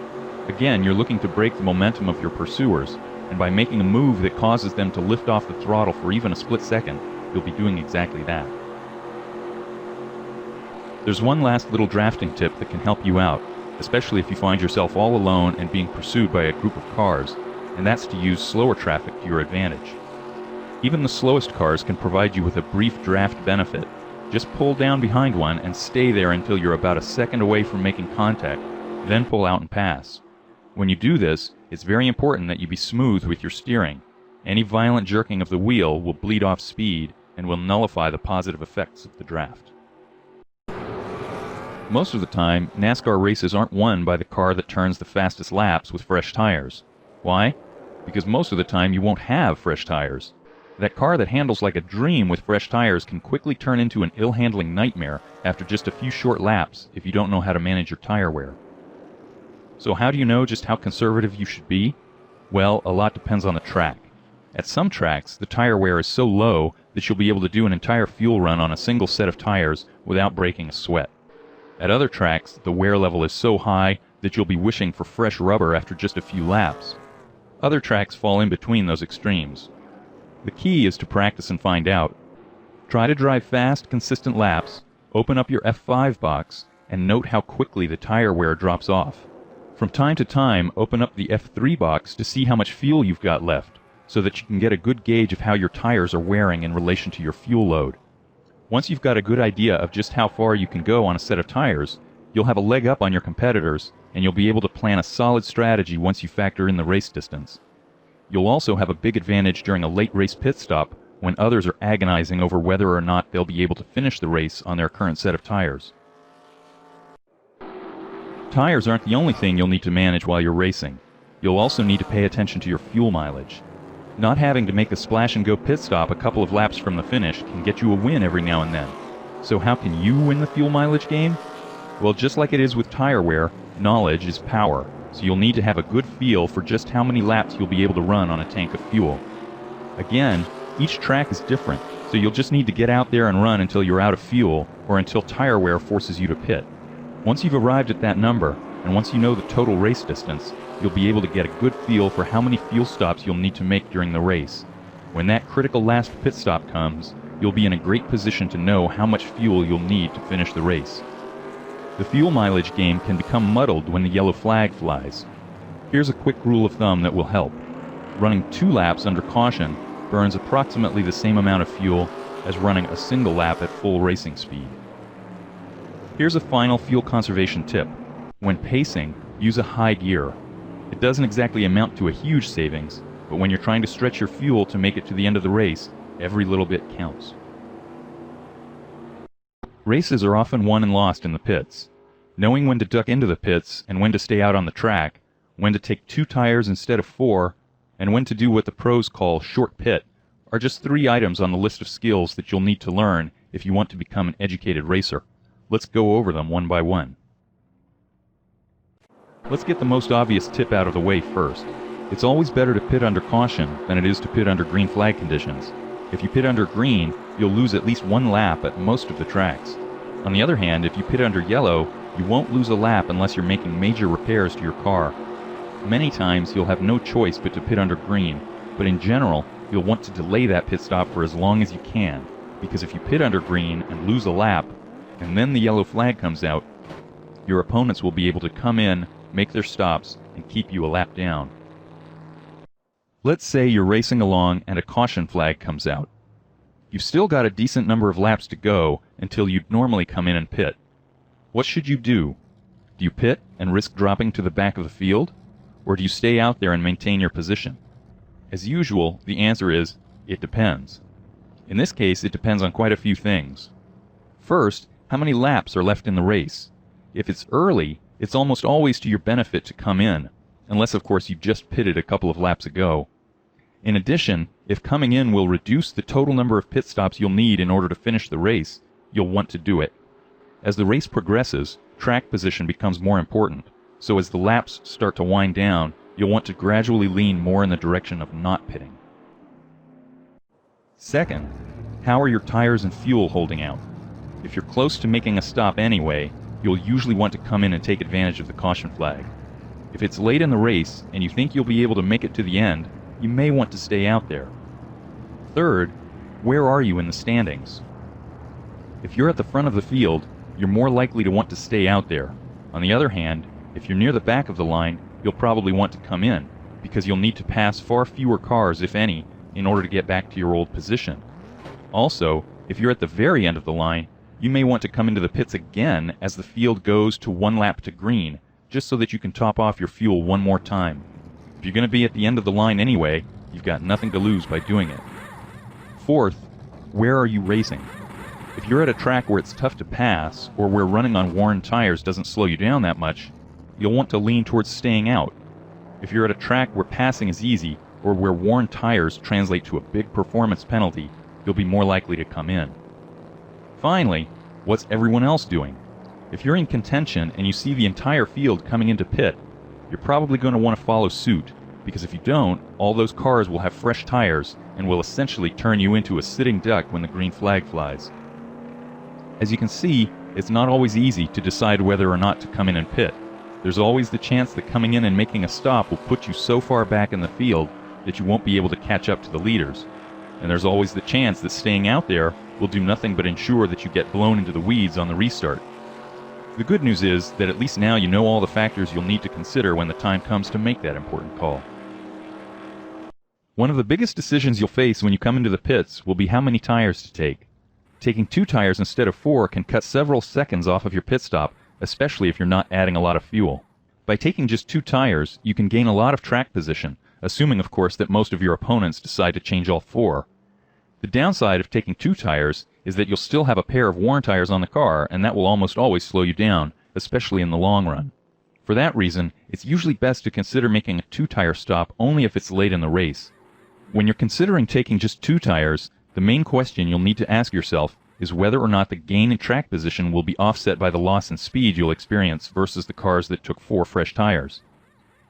Again, you're looking to break the momentum of your pursuers, and by making a move that causes them to lift off the throttle for even a split second, you'll be doing exactly that. There's one last little drafting tip that can help you out, especially if you find yourself all alone and being pursued by a group of cars, and that's to use slower traffic to your advantage. Even the slowest cars can provide you with a brief draft benefit. Just pull down behind one and stay there until you're about a second away from making contact, then pull out and pass. When you do this, it's very important that you be smooth with your steering. Any violent jerking of the wheel will bleed off speed and will nullify the positive effects of the draft. Most of the time, NASCAR races aren't won by the car that turns the fastest laps with fresh tires. Why? Because most of the time you won't have fresh tires. That car that handles like a dream with fresh tires can quickly turn into an ill-handling nightmare after just a few short laps if you don't know how to manage your tire wear. So how do you know just how conservative you should be? Well, a lot depends on the track. At some tracks, the tire wear is so low that you'll be able to do an entire fuel run on a single set of tires without breaking a sweat. At other tracks, the wear level is so high that you'll be wishing for fresh rubber after just a few laps. Other tracks fall in between those extremes. The key is to practice and find out. Try to drive fast, consistent laps, open up your F5 box, and note how quickly the tire wear drops off. From time to time, open up the F3 box to see how much fuel you've got left, so that you can get a good gauge of how your tires are wearing in relation to your fuel load. Once you've got a good idea of just how far you can go on a set of tires, you'll have a leg up on your competitors, and you'll be able to plan a solid strategy once you factor in the race distance. You'll also have a big advantage during a late race pit stop when others are agonizing over whether or not they'll be able to finish the race on their current set of tires. Tires aren't the only thing you'll need to manage while you're racing. You'll also need to pay attention to your fuel mileage. Not having to make a splash-and-go pit stop a couple of laps from the finish can get you a win every now and then. So how can you win the fuel mileage game? Well, just like it is with tire wear, knowledge is power, so you'll need to have a good feel for just how many laps you'll be able to run on a tank of fuel. Again, each track is different, so you'll just need to get out there and run until you're out of fuel or until tire wear forces you to pit. Once you've arrived at that number, and once you know the total race distance, you'll be able to get a good feel for how many fuel stops you'll need to make during the race. When that critical last pit stop comes, you'll be in a great position to know how much fuel you'll need to finish the race. The fuel mileage game can become muddled when the yellow flag flies. Here's a quick rule of thumb that will help. Running 2 laps under caution burns approximately the same amount of fuel as running a single lap at full racing speed. Here's a final fuel conservation tip. When pacing, use a high gear. It doesn't exactly amount to a huge savings, but when you're trying to stretch your fuel to make it to the end of the race, every little bit counts. Races are often won and lost in the pits. Knowing when to duck into the pits and when to stay out on the track, when to take 2 tires instead of 4, and when to do what the pros call short pit, are just 3 items on the list of skills that you'll need to learn if you want to become an educated racer. Let's go over them one by one. Let's get the most obvious tip out of the way first. It's always better to pit under caution than it is to pit under green flag conditions. If you pit under green, you'll lose at least 1 lap at most of the tracks. On the other hand, if you pit under yellow, you won't lose a lap unless you're making major repairs to your car. Many times you'll have no choice but to pit under green, but in general, you'll want to delay that pit stop for as long as you can, because if you pit under green and lose a lap, and then the yellow flag comes out, your opponents will be able to come in, make their stops, and keep you a lap down. Let's say you're racing along and a caution flag comes out. You've still got a decent number of laps to go until you'd normally come in and pit. What should you do? Do you pit and risk dropping to the back of the field? Or do you stay out there and maintain your position? As usual, the answer is, it depends. In this case, it depends on quite a few things. First, how many laps are left in the race? If it's early, it's almost always to your benefit to come in, unless of course you just pitted a couple of laps ago. In addition, if coming in will reduce the total number of pit stops you'll need in order to finish the race, you'll want to do it. As the race progresses, track position becomes more important, so as the laps start to wind down, you'll want to gradually lean more in the direction of not pitting. Second, how are your tires and fuel holding out? If you're close to making a stop anyway, you'll usually want to come in and take advantage of the caution flag. If it's late in the race and you think you'll be able to make it to the end, you may want to stay out there. Third, where are you in the standings? If you're at the front of the field, you're more likely to want to stay out there. On the other hand, if you're near the back of the line, you'll probably want to come in, because you'll need to pass far fewer cars, if any, in order to get back to your old position. Also, if you're at the very end of the line, you may want to come into the pits again as the field goes to 1 lap to green, just so that you can top off your fuel one more time. If you're going to be at the end of the line anyway, you've got nothing to lose by doing it. Fourth, where are you racing? If you're at a track where it's tough to pass, or where running on worn tires doesn't slow you down that much, you'll want to lean towards staying out. If you're at a track where passing is easy, or where worn tires translate to a big performance penalty, you'll be more likely to come in. Finally, what's everyone else doing? If you're in contention and you see the entire field coming into pit, you're probably going to want to follow suit, because if you don't, all those cars will have fresh tires and will essentially turn you into a sitting duck when the green flag flies. As you can see, it's not always easy to decide whether or not to come in and pit. There's always the chance that coming in and making a stop will put you so far back in the field that you won't be able to catch up to the leaders. And there's always the chance that staying out there will do nothing but ensure that you get blown into the weeds on the restart. The good news is that at least now you know all the factors you'll need to consider when the time comes to make that important call. One of the biggest decisions you'll face when you come into the pits will be how many tires to take. Taking 2 tires instead of 4 can cut several seconds off of your pit stop, especially if you're not adding a lot of fuel. By taking just 2 tires, you can gain a lot of track position, assuming of course that most of your opponents decide to change all 4. The downside of taking 2 tires is that you'll still have a pair of worn tires on the car, and that will almost always slow you down, especially in the long run. For that reason, it's usually best to consider making a 2-tire stop only if it's late in the race. When you're considering taking just 2 tires, the main question you'll need to ask yourself is whether or not the gain in track position will be offset by the loss in speed you'll experience versus the cars that took 4 fresh tires.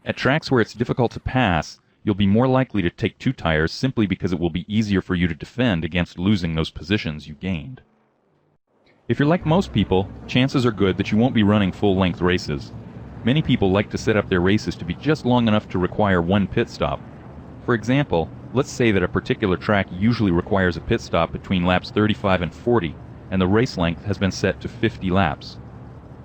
At tracks where it's difficult to pass, you'll be more likely to take 2 tires simply because it will be easier for you to defend against losing those positions you gained. If you're like most people, chances are good that you won't be running full-length races. Many people like to set up their races to be just long enough to require 1 pit stop. For example, let's say that a particular track usually requires a pit stop between laps 35 and 40, and the race length has been set to 50 laps.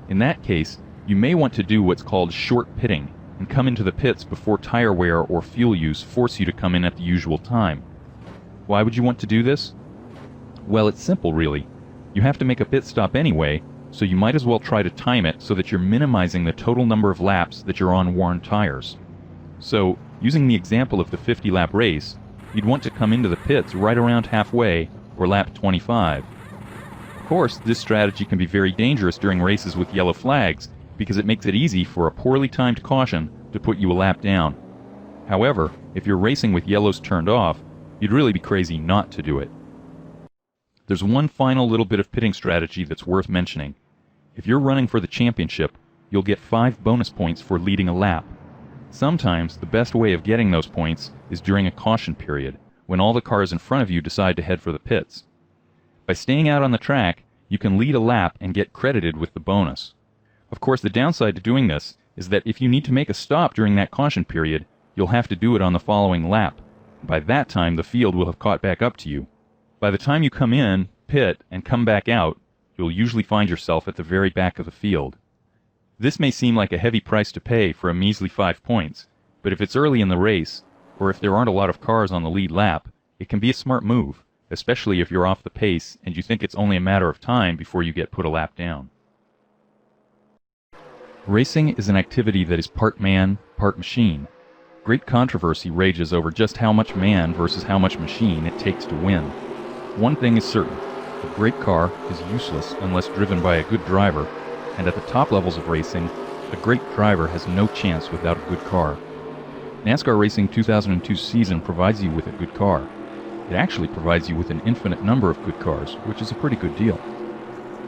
In that case, you may want to do what's called short pitting, and come into the pits before tire wear or fuel use force you to come in at the usual time. Why would you want to do this? Well, it's simple really. You have to make a pit stop anyway, so you might as well try to time it so that you're minimizing the total number of laps that you're on worn tires. So, using the example of the 50-lap race, you'd want to come into the pits right around halfway, or lap 25. Of course, this strategy can be very dangerous during races with yellow flags, because it makes it easy for a poorly timed caution to put you a lap down. However, if you're racing with yellows turned off, you'd really be crazy not to do it. There's one final little bit of pitting strategy that's worth mentioning. If you're running for the championship, you'll get 5 bonus points for leading a lap. Sometimes the best way of getting those points is during a caution period, when all the cars in front of you decide to head for the pits. By staying out on the track, you can lead a lap and get credited with the bonus. Of course, the downside to doing this is that if you need to make a stop during that caution period, you'll have to do it on the following lap. By that time, the field will have caught back up to you. By the time you come in, pit, and come back out, you'll usually find yourself at the very back of the field. This may seem like a heavy price to pay for a measly 5 points, but if it's early in the race, or if there aren't a lot of cars on the lead lap, it can be a smart move, especially if you're off the pace and you think it's only a matter of time before you get put a lap down. Racing is an activity that is part man, part machine. Great controversy rages over just how much man versus how much machine it takes to win. One thing is certain, a great car is useless unless driven by a good driver, and at the top levels of racing, a great driver has no chance without a good car. NASCAR Racing 2002 season provides you with a good car. It actually provides you with an infinite number of good cars, which is a pretty good deal.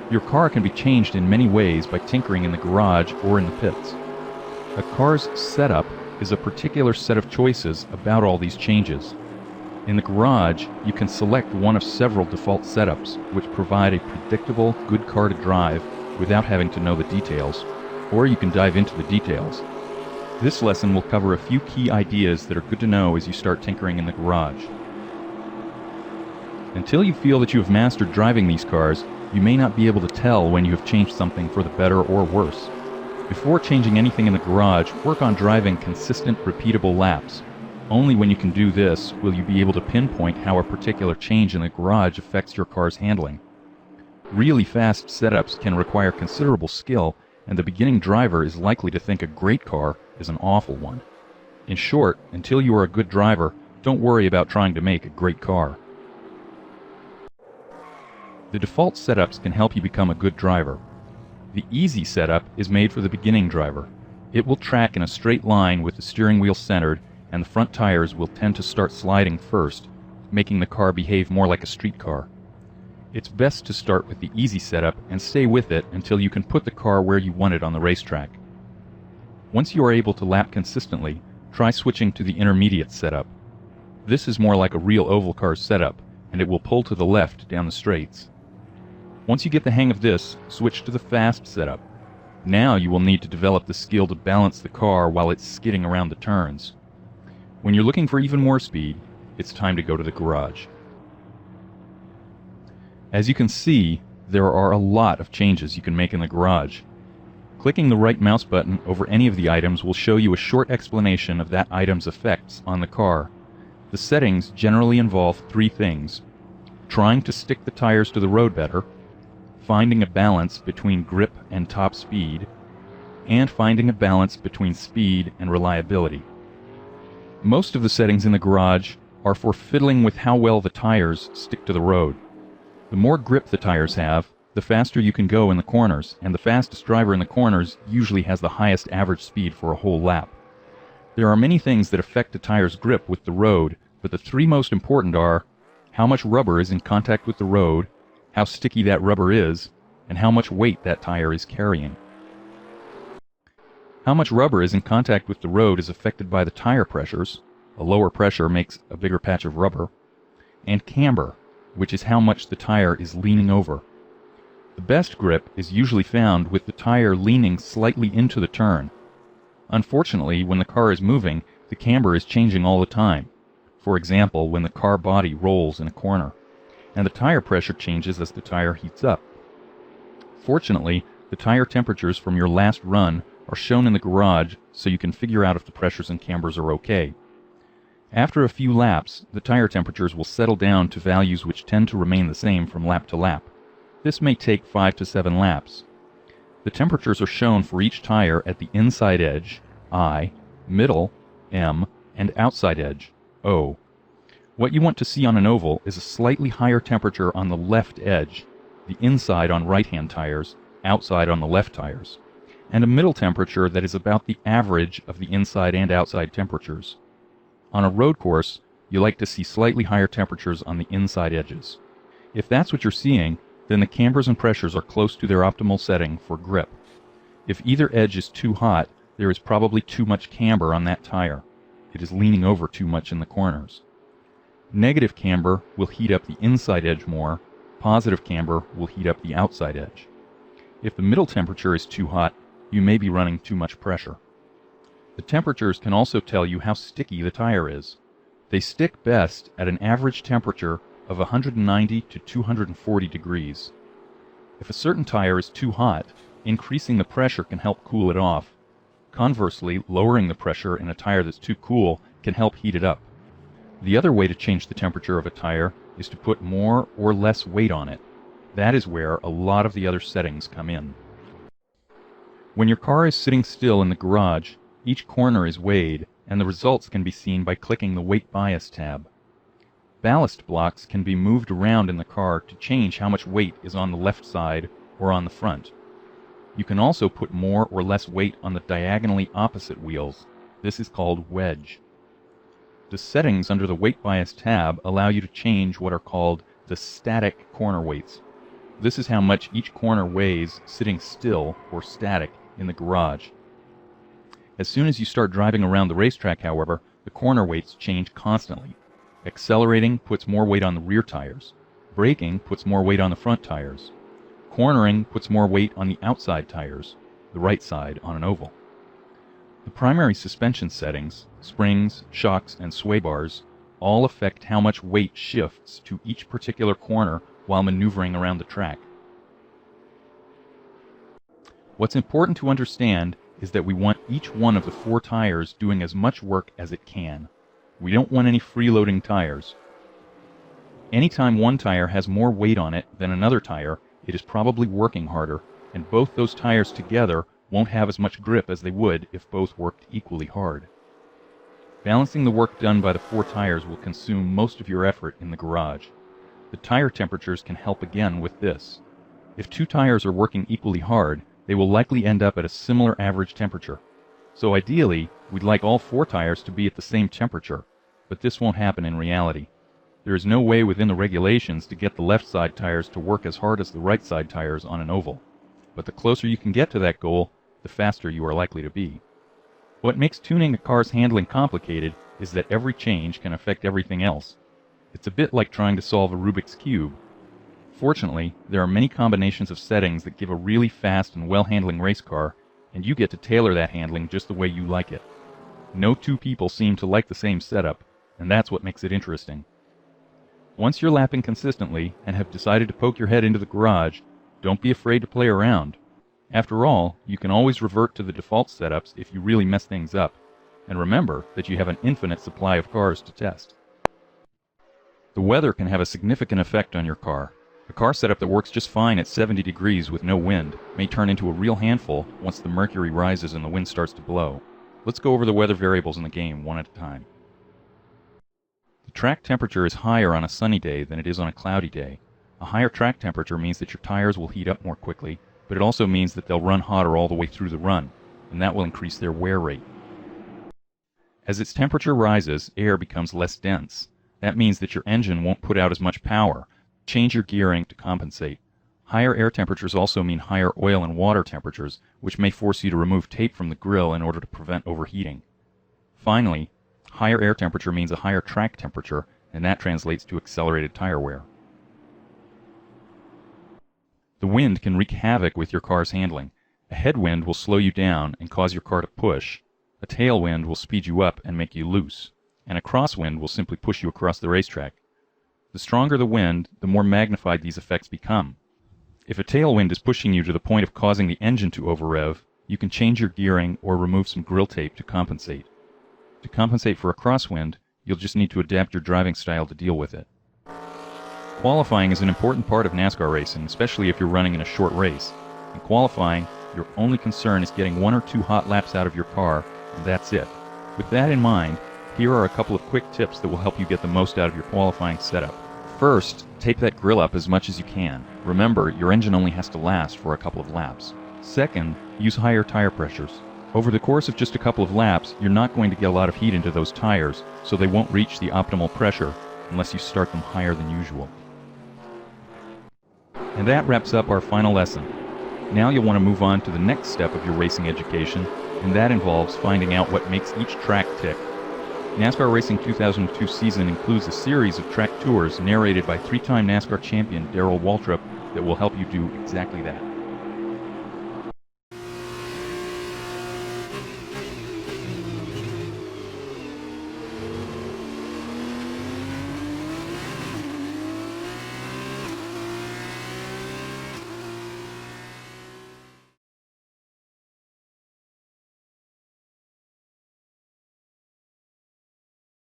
Your car can be changed in many ways by tinkering in the garage or in the pits. A car's setup is a particular set of choices about all these changes. In the garage, you can select one of several default setups which provide a predictable, good car to drive without having to know the details, or you can dive into the details. This lesson will cover a few key ideas that are good to know as you start tinkering in the garage. Until you feel that you have mastered driving these cars, you may not be able to tell when you have changed something for the better or worse. Before changing anything in the garage, work on driving consistent, repeatable laps. Only when you can do this will you be able to pinpoint how a particular change in the garage affects your car's handling. Really fast setups can require considerable skill, and the beginning driver is likely to think a great car is an awful one. In short, until you are a good driver, don't worry about trying to make a great car. The default setups can help you become a good driver. The easy setup is made for the beginning driver. It will track in a straight line with the steering wheel centered, and the front tires will tend to start sliding first, making the car behave more like a street car. It's best to start with the easy setup and stay with it until you can put the car where you want it on the racetrack. Once you are able to lap consistently, try switching to the intermediate setup. This is more like a real oval car setup, and it will pull to the left down the straights. Once you get the hang of this, switch to the fast setup. Now you will need to develop the skill to balance the car while it's skidding around the turns. When you're looking for even more speed, it's time to go to the garage. As you can see, there are a lot of changes you can make in the garage. Clicking the right mouse button over any of the items will show you a short explanation of that item's effects on the car. The settings generally involve three things: trying to stick the tires to the road better, finding a balance between grip and top speed, and finding a balance between speed and reliability. Most of the settings in the garage are for fiddling with how well the tires stick to the road. The more grip the tires have, the faster you can go in the corners, and the fastest driver in the corners usually has the highest average speed for a whole lap. There are many things that affect a tire's grip with the road, but the three most important are how much rubber is in contact with the road, how sticky that rubber is, and how much weight that tire is carrying. How much rubber is in contact with the road is affected by the tire pressures. A lower pressure makes a bigger patch of rubber. And camber, which is how much the tire is leaning over. The best grip is usually found with the tire leaning slightly into the turn. Unfortunately, when the car is moving, the camber is changing all the time. For example, when the car body rolls in a corner, and the tire pressure changes as the tire heats up. Fortunately, the tire temperatures from your last run are shown in the garage so you can figure out if the pressures and cambers are okay. After a few laps, the tire temperatures will settle down to values which tend to remain the same from lap to lap. This may take 5 to 7 laps. The temperatures are shown for each tire at the inside edge, I, middle, M, and outside edge, O. What you want to see on an oval is a slightly higher temperature on the left edge, the inside on right-hand tires, outside on the left tires, and a middle temperature that is about the average of the inside and outside temperatures. On a road course, you like to see slightly higher temperatures on the inside edges. If that's what you're seeing, then the cambers and pressures are close to their optimal setting for grip. If either edge is too hot, there is probably too much camber on that tire. It is leaning over too much in the corners. Negative camber will heat up the inside edge more. Positive camber will heat up the outside edge. If the middle temperature is too hot, you may be running too much pressure. The temperatures can also tell you how sticky the tire is. They stick best at an average temperature of 190 to 240 degrees. If a certain tire is too hot, increasing the pressure can help cool it off. Conversely, lowering the pressure in a tire that's too cool can help heat it up. The other way to change the temperature of a tire is to put more or less weight on it. That is where a lot of the other settings come in. When your car is sitting still in the garage, each corner is weighed, and the results can be seen by clicking the Weight Bias tab. Ballast blocks can be moved around in the car to change how much weight is on the left side or on the front. You can also put more or less weight on the diagonally opposite wheels. This is called wedge. The settings under the Weight Bias tab allow you to change what are called the static corner weights. This is how much each corner weighs sitting still or static in the garage. As soon as you start driving around the racetrack, however, the corner weights change constantly. Accelerating puts more weight on the rear tires. Braking puts more weight on the front tires. Cornering puts more weight on the outside tires, the right side on an oval. The primary suspension settings, springs, shocks, and sway bars, all affect how much weight shifts to each particular corner while maneuvering around the track. What's important to understand is that we want each one of the 4 tires doing as much work as it can. We don't want any freeloading tires. Anytime one tire has more weight on it than another tire, it is probably working harder, and both those tires together won't have as much grip as they would if both worked equally hard. Balancing the work done by the 4 tires will consume most of your effort in the garage. The tire temperatures can help again with this. If 2 tires are working equally hard, they will likely end up at a similar average temperature. So ideally, we'd like all 4 tires to be at the same temperature, but this won't happen in reality. There is no way within the regulations to get the left side tires to work as hard as the right side tires on an oval. But the closer you can get to that goal, the faster you are likely to be. What makes tuning a car's handling complicated is that every change can affect everything else. It's a bit like trying to solve a Rubik's Cube. Fortunately, there are many combinations of settings that give a really fast and well-handling race car, and you get to tailor that handling just the way you like it. No 2 people seem to like the same setup, and that's what makes it interesting. Once you're lapping consistently and have decided to poke your head into the garage, don't be afraid to play around. After all, you can always revert to the default setups if you really mess things up, and remember that you have an infinite supply of cars to test. The weather can have a significant effect on your car. A car setup that works just fine at 70 degrees with no wind may turn into a real handful once the mercury rises and the wind starts to blow. Let's go over the weather variables in the game one at a time. The track temperature is higher on a sunny day than it is on a cloudy day. A higher track temperature means that your tires will heat up more quickly, but it also means that they'll run hotter all the way through the run, and that will increase their wear rate. As its temperature rises, air becomes less dense. That means that your engine won't put out as much power. Change your gearing to compensate. Higher air temperatures also mean higher oil and water temperatures, which may force you to remove tape from the grill in order to prevent overheating. Finally, higher air temperature means a higher track temperature, and that translates to accelerated tire wear. The wind can wreak havoc with your car's handling. A headwind will slow you down and cause your car to push. A tailwind will speed you up and make you loose. And a crosswind will simply push you across the racetrack. The stronger the wind, the more magnified these effects become. If a tailwind is pushing you to the point of causing the engine to over-rev, you can change your gearing or remove some grill tape to compensate. To compensate for a crosswind, you'll just need to adapt your driving style to deal with it. Qualifying is an important part of NASCAR racing, especially if you're running in a short race. In qualifying, your only concern is getting 1 or 2 hot laps out of your car, and that's it. With that in mind, here are a couple of quick tips that will help you get the most out of your qualifying setup. First, tape that grill up as much as you can. Remember, your engine only has to last for a couple of laps. Second, use higher tire pressures. Over the course of just a couple of laps, you're not going to get a lot of heat into those tires, so they won't reach the optimal pressure unless you start them higher than usual. And that wraps up our final lesson. Now you'll want to move on to the next step of your racing education, and that involves finding out what makes each track tick. NASCAR Racing 2002 season includes a series of track tours narrated by 3-time NASCAR champion Darrell Waltrip that will help you do exactly that.